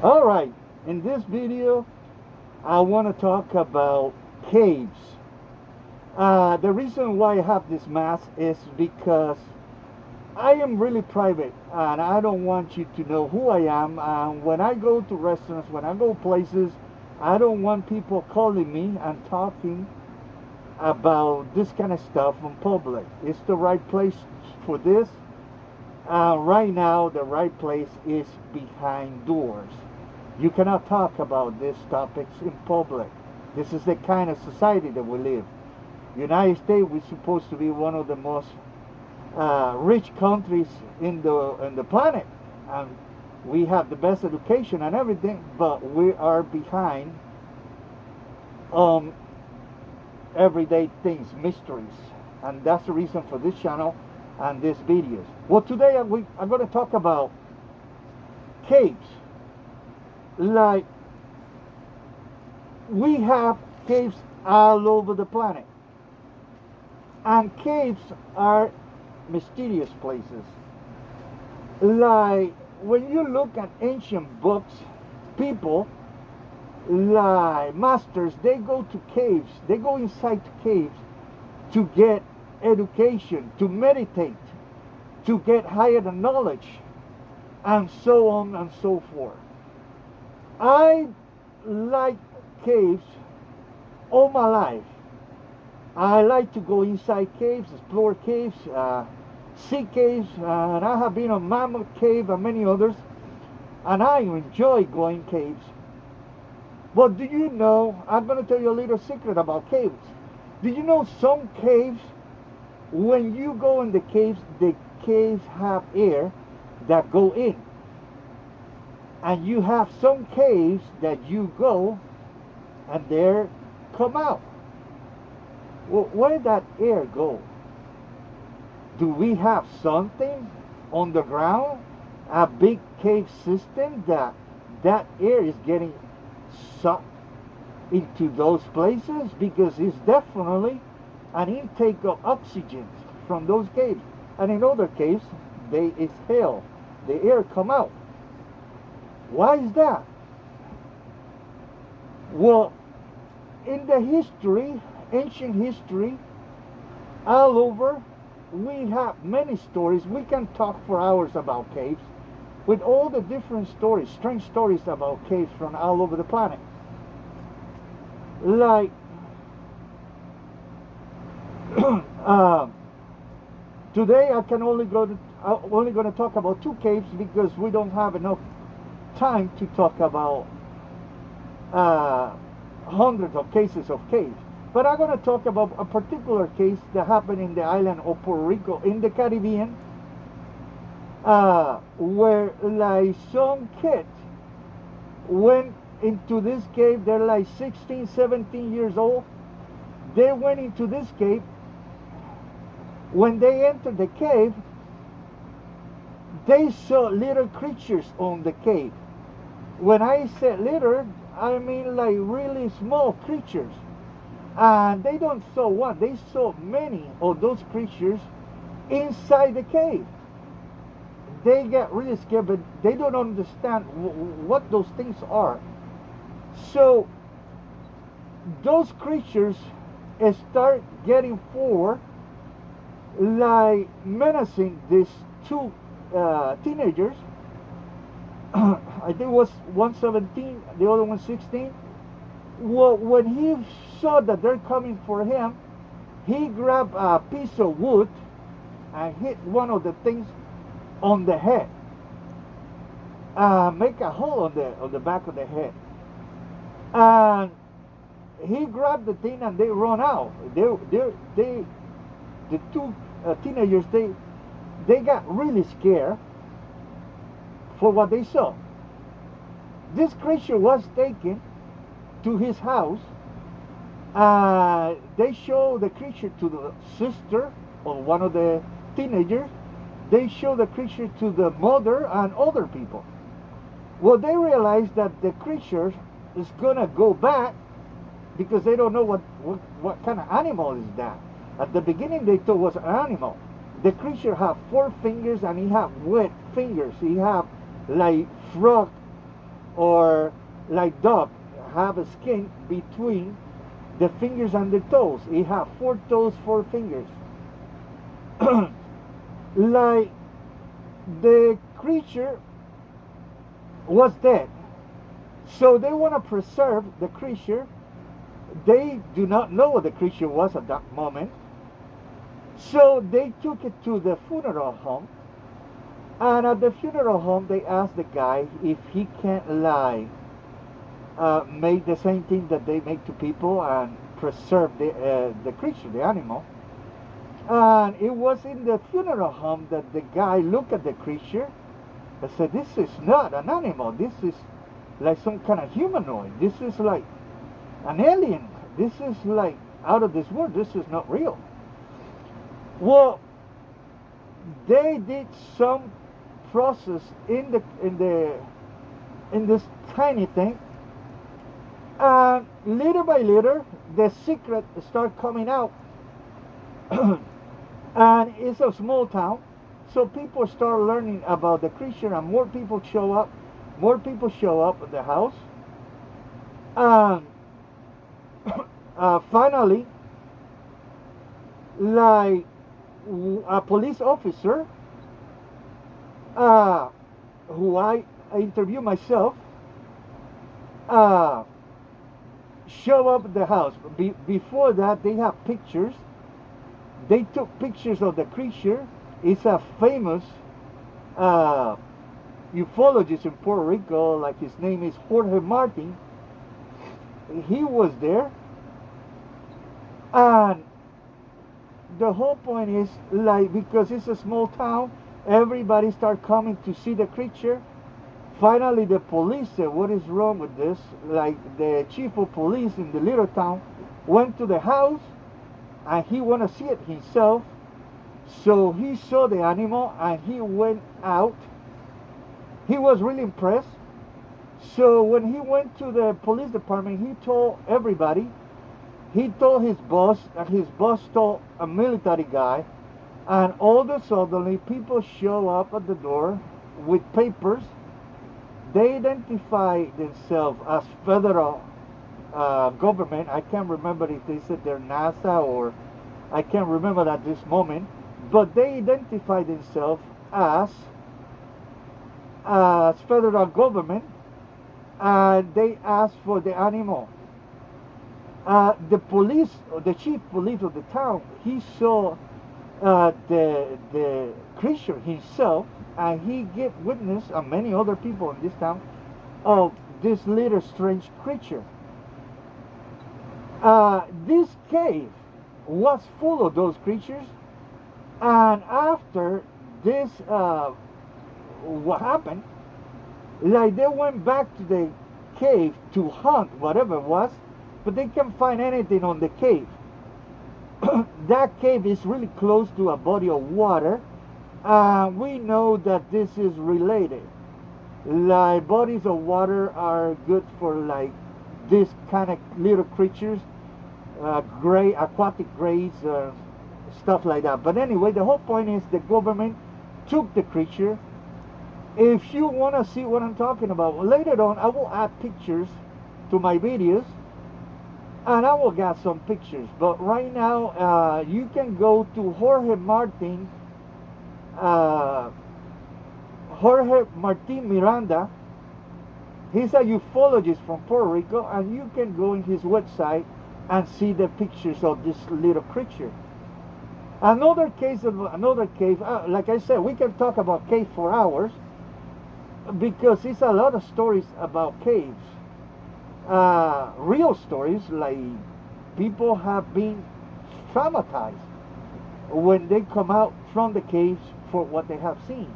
Alright, in this video I want to talk about caves. The reason why I have this mask is because I am really private and I don't want you to know who I am. And when I go to restaurants, when I go places, I don't want people calling me and talking about this kind of stuff in public. It's the right place for this. Right now, the right place is behind doors. You cannot talk about these topics in public. This is the kind of society that we live. United States, we're supposed to be one of the most rich countries in the planet, and we have the best education and everything, but we are behind on everyday things, mysteries, and that's the reason for this channel and these videos. Well, today I'm going to talk about caves. Like, we have caves all over the planet, and caves are mysterious places. Like, when you look at ancient books, people like masters, they go to caves, they go inside to caves to get education, to meditate, to get higher knowledge, and so on and so forth. I like caves all my life. I like to go inside caves, explore caves, see caves, and I have been on Mammoth Cave and many others, and I enjoy going caves. But do you know, I'm going to tell you a little secret about caves. Did you know some caves, when you go in the caves have air that go in. And you have some caves that you go and there come out. Well, where did that air go? Do we have something on the ground? A big cave system that air is getting sucked into those places? Because it's definitely an intake of oxygen from those caves. And in other caves, they exhale. The air come out. Why is that? Well, in the history, ancient history, all over, we have many stories. We can talk for hours about caves with all the different stories, strange stories about caves from all over the planet. Like, today I'm only going to talk about two caves because we don't have enough time to talk about hundreds of cases of caves. But I'm going to talk about a particular case that happened in the island of Puerto Rico in the Caribbean, where like some kids went into this cave. They're like 16, 17 years old. They went into this cave. When they entered the cave, they saw little creatures on the cave. When I say little, I mean like really small creatures. And they don't saw one, they saw many of those creatures inside the cave. They get really scared, but they don't understand what those things are. So those creatures start getting forward, like menacing these two teenagers. I think it was one 17, the other one 16. Well, when he saw that they're coming for him, he grabbed a piece of wood and hit one of the things on the head. Make a hole on the back of the head. And he grabbed the thing and they run out. The two teenagers, they got really scared for what they saw. This creature was taken to his house. They show the creature to the sister of one of the teenagers. They show the creature to the mother and other people. Well, they realize that the creature is gonna go back because they don't know what kind of animal is that. At the beginning they thought it was an animal. The creature have 4 fingers and he have wet fingers. He have like frog or like dog have a skin between the fingers and the toes. It have 4 toes, 4 fingers. Like the creature was dead, so they want to preserve the creature. They do not know what the creature was at that moment, so they took it to the funeral home. And at the funeral home, they asked the guy if he can't lie, make the same thing that they make to people and preserve the creature, the animal. And it was in the funeral home that the guy looked at the creature and said, "This is not an animal. This is like some kind of humanoid. This is like an alien. This is like out of this world. This is not real." Well, they did some process in this tiny thing, and little by little, the secret start coming out. And it's a small town, so people start learning about the creature, and more people show up. More people show up at the house, and finally, like a police officer, who I interview myself, show up at the house. Before that, they have pictures. They took pictures of the creature. It's a famous ufologist in Puerto Rico, like his name is Jorge Martin. He was there, and the whole point is, like, because it's a small town, everybody start coming to see the creature. Finally, the police said, "What is wrong with this?" Like, the chief of police in the little town went to the house, and he want to see it himself. So he saw the animal, and he went out. He was really impressed. So when he went to the police department, he told everybody. He told his boss, and his boss told a military guy, and all of a sudden people show up at the door with papers. They identify themselves as federal government. I can't remember if they said they're NASA, or I can't remember at this moment, but they identify themselves as federal government, and they ask for the animal. The police, the chief police of the town, he saw the creature himself, and he gave witness, and many other people in this town, of this little strange creature. This cave was full of those creatures, and after this, what happened? Like, they went back to the cave to hunt whatever it was, but they can't find anything on the cave. That cave is really close to a body of water. We know that this is related. Like, bodies of water are good for like this kind of little creatures, gray aquatic grays, stuff like that. But anyway, the whole point is the government took the creature. If you want to see what I'm talking about, later on I will add pictures to my videos, and I will get some pictures. But right now, you can go to Jorge Martin Miranda. He's a ufologist from Puerto Rico, and you can go in his website and see the pictures of this little creature. Another case of another cave. Like I said, we can talk about cave for hours, because it's a lot of stories about caves. Real stories, like people have been traumatized when they come out from the caves for what they have seen.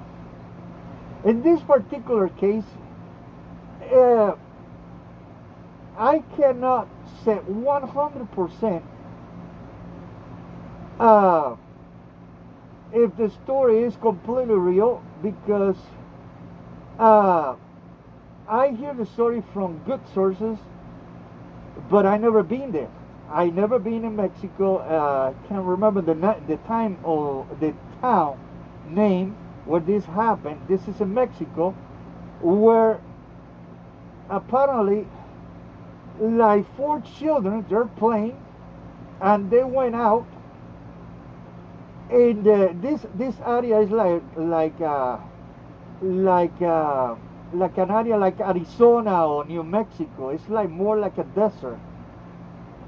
In this particular case, I cannot say 100% if the story is completely real, because I hear the story from good sources, but I never been there. I never been in Mexico. Can't remember the time or the town name where this happened. This is in Mexico, where apparently, like 4 children, they're playing, and they went out. And this area is like uh, like an area like Arizona or New Mexico. It's like more like a desert.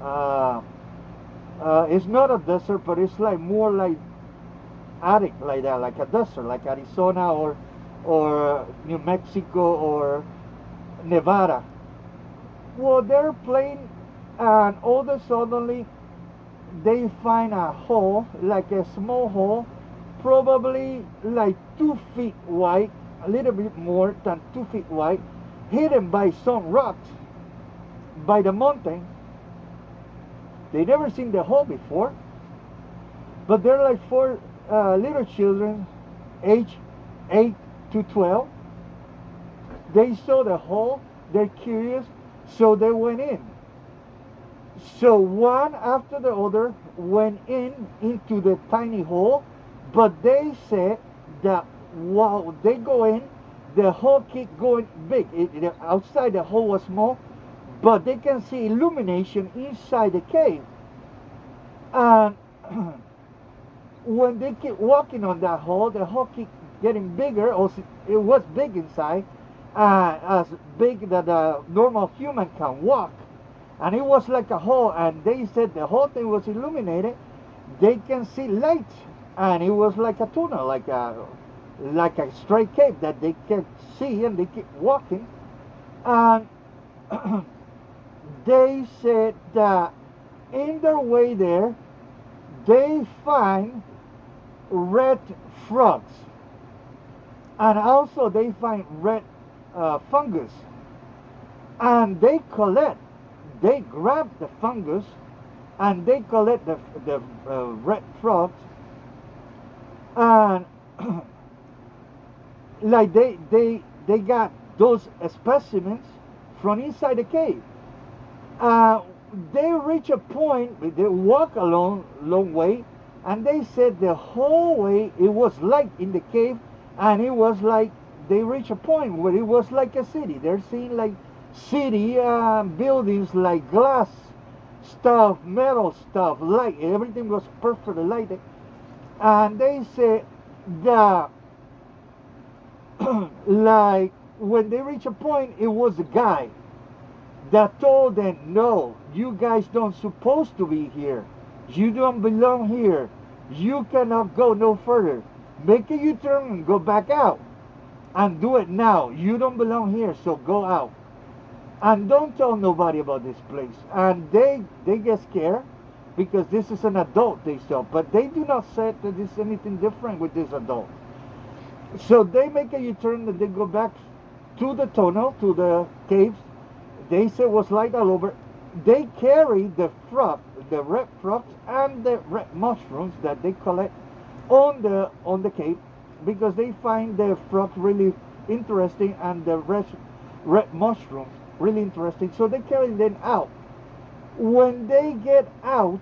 Uh, it's not a desert, but it's like more like arid like that, like a desert, like Arizona or New Mexico or Nevada. Well, they're playing, and all of a suddenly they find a hole, like a small hole, probably like 2 feet wide, a little bit more than 2 feet wide, hidden by some rocks by the mountain. They never seen the hole before, but they're like 4 little children, age 8 to 12. They saw the hole, they're curious, so they went in. So one after the other went into the tiny hole, but they said that while they go in, the hole keep going big. Outside the hole was small, but they can see illumination inside the cave. And when they keep walking on that hole, the hole keep getting bigger. Also, it was big inside, as big that a normal human can walk. And it was like a hole, and they said the whole thing was illuminated. They can see light, and it was like a tunnel, like a straight cave that they can see, and they keep walking. And they said that in their way there, they find red frogs, and also they find red fungus, and they grab the fungus, and they collect the red frogs, and like they got those specimens from inside the cave. Uh, they reach a point, they walk a long way, and they said the whole way it was light in the cave, and it was like they reach a point where it was like a city. They're seeing like city buildings, like glass stuff, metal stuff, light. Everything was perfectly lighted. And they said that like when they reach a point, it was a guy that told them, no, you guys don't supposed to be here. You don't belong here. You cannot go no further. Make a U-turn and go back out. And do it now. You don't belong here, so go out. And don't tell nobody about this place. And they get scared because this is an adult they saw. But they do not say that there's anything different with this adult. So they make a U-turn and they go back to the tunnel, to the caves. They say it was light all over. They carry the red frogs and the red mushrooms that they collect on the cave, because they find the frogs really interesting and the red mushrooms really interesting. So they carry them out. When they get out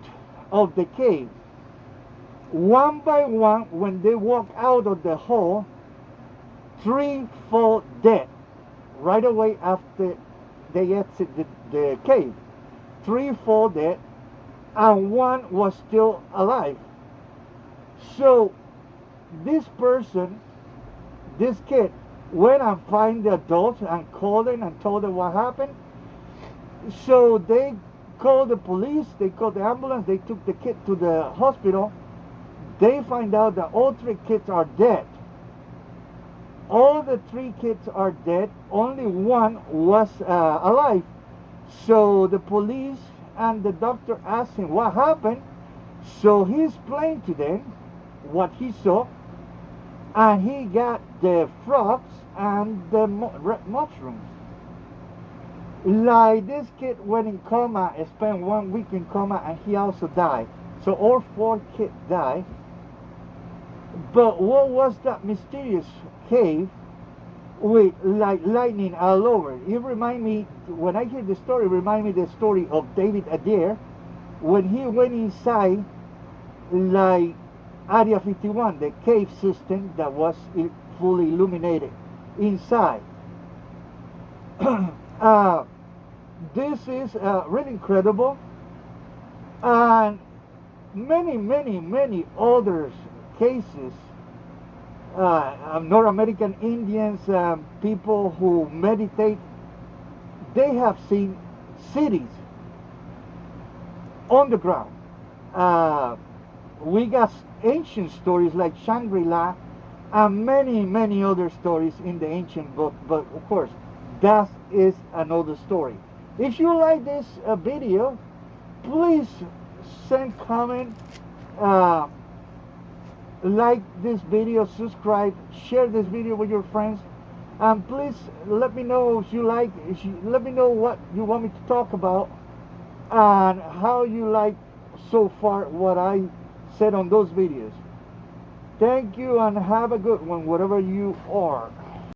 of the cave, one by one, when they walk out of the hole, 3 fall dead right away after they exit the cave. 3 fall dead, and 1 was still alive. So this person, this kid, went and find the adults and called them and told them what happened. So they called the police, they called the ambulance, they took the kid to the hospital. They find out that all 3 kids are dead. All the 3 kids are dead. Only 1 was alive. So the police and the doctor asked him what happened. So he explained to them what he saw, and he got the frogs and the red mushrooms. Like this kid went in coma, spent 1 week in coma, and he also died. So all 4 kids died. But what was that mysterious cave with like lightning all over? It remind me, when I hear the story, it remind me the story of David Adair when he went inside like Area 51, the cave system that was fully illuminated inside. Uh, this is really incredible, and many other cases. North American Indians, people who meditate, they have seen cities on the ground. Uh, we got ancient stories like Shangri-La and many other stories in the ancient book, but of course that is another story. If you like this video, please send comment, uh, like this video, subscribe, share this video with your friends, and please let me know if you like, let me know what you want me to talk about and how you like so far what I said on those videos. Thank you and have a good one wherever you are.